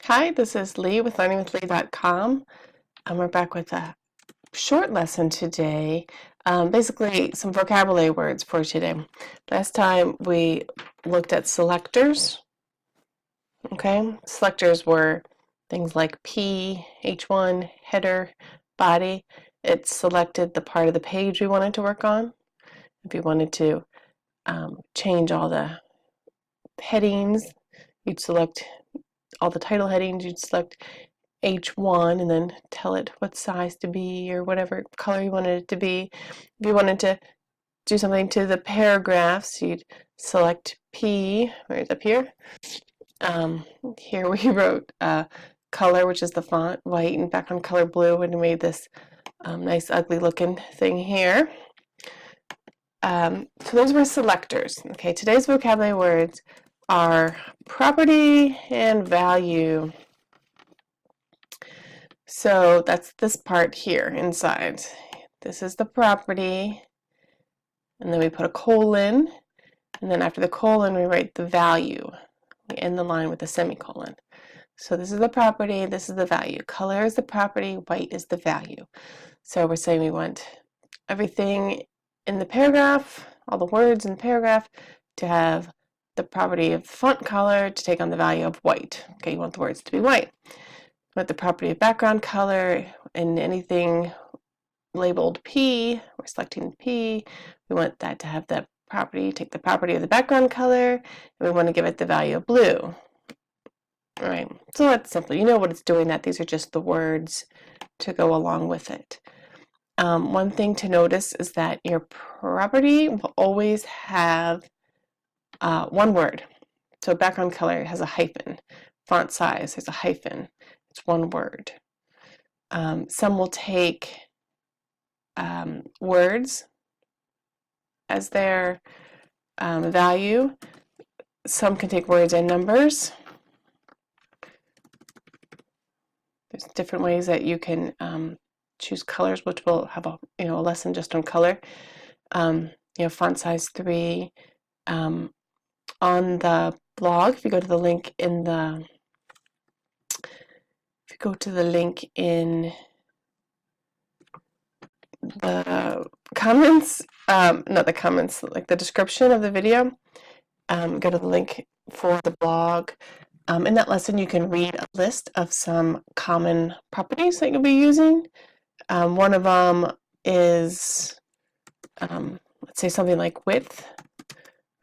Hi, this is Lee with learningwithlee.com, and we're back with a short lesson today. Basically, some vocabulary words for today. Last time we looked at selectors. Okay, selectors were things like P, H1, header, body. It selected the part of the page we wanted to work on. If you wanted to change all the headings, you'd select all the title headings, you'd select H1 and then tell it what size to be or whatever color you wanted it to be. If you wanted to do something to the paragraphs, you'd select P, where it's up here. Here we wrote color, which is the font, white, and background color blue, and we made this nice ugly looking thing here. So those were selectors. Okay, today's vocabulary words are property and value. So that's this part here inside. This is the property, and then we put a colon, and then after the colon we write the value. We end the line with a semicolon. So this is the property, this is the value. Color is the property, white is the value. So we're saying we want everything in the paragraph, all the words in the paragraph, to have the property of font color to take on the value of white. Okay, you want the words to be white. You want the property of background color, and anything labeled P, we're selecting P, we want that to have the property, take the property of the background color, and we want to give it the value of blue. All right, so that's simple. You know what it's doing, that these are just the words to go along with it. One thing to notice is that your property will always have one word. So background color has a hyphen. Font size has a hyphen. It's one word. Some will take words as their value. Some can take words and numbers. There's different ways that you can choose colors, which we'll have a lesson just on color. Font size 3. On the blog, if you go to the link in the comments, not the comments, like the description of the video, go to the link for the blog. In that lesson, you can read a list of some common properties that you'll be using. One of them is, let's say something like width,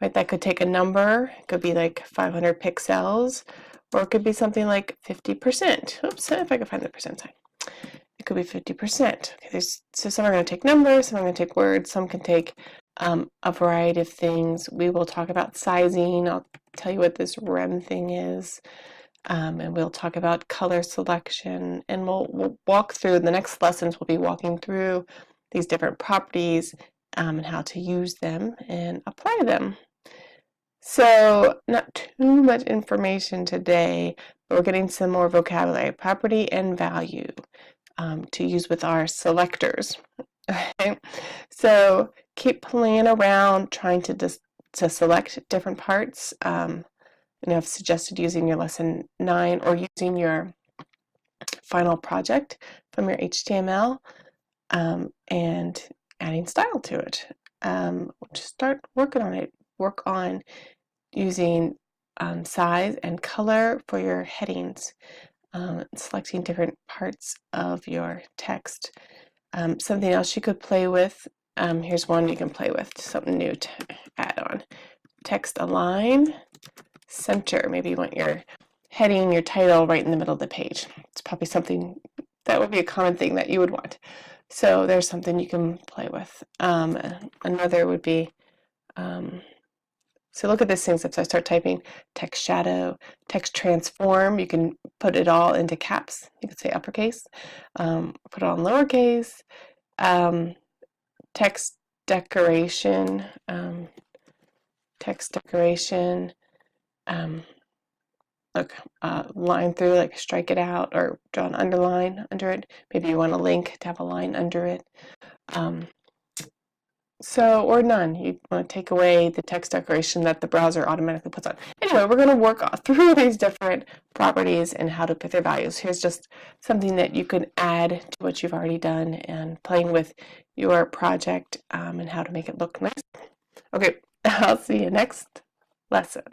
right? That could take a number. It could be like 500 pixels, or it could be something like 50%. Oops, if I can find the percent sign. It could be 50%. Okay, so some are going to take numbers, some are going to take words, some can take a variety of things. We will talk about sizing. I'll tell you what this rem thing is, and we'll talk about color selection, and we'll walk through, the next lessons we'll be walking through these different properties and how to use them and apply them. So not too much information today, but we're getting some more vocabulary, property and value, to use with our selectors. Okay, so keep playing around trying to select different parts. I've suggested using your lesson 9 or using your final project from your HTML and adding style to it. Just start working on it. Work on using size and color for your headings, selecting different parts of your text. Something else you could play with, here's one you can play with, something new to add on. Text align, center. Maybe you want your heading, your title right in the middle of the page. It's probably something that would be a common thing that you would want. So there's something you can play with. Another would be, so look at this thing. So I start typing text shadow, text transform. You can put it all into caps. You could say uppercase. Put it on lowercase. Text decoration. Line through, like strike it out or draw an underline under it. Maybe you want a link to have a line under it. So, or none. You want to take away the text decoration that the browser automatically puts on. Anyway, we're going to work through these different properties and how to pick their values. Here's just something that you can add to what you've already done and playing with your project and how to make it look nice. Okay, I'll see you next lesson.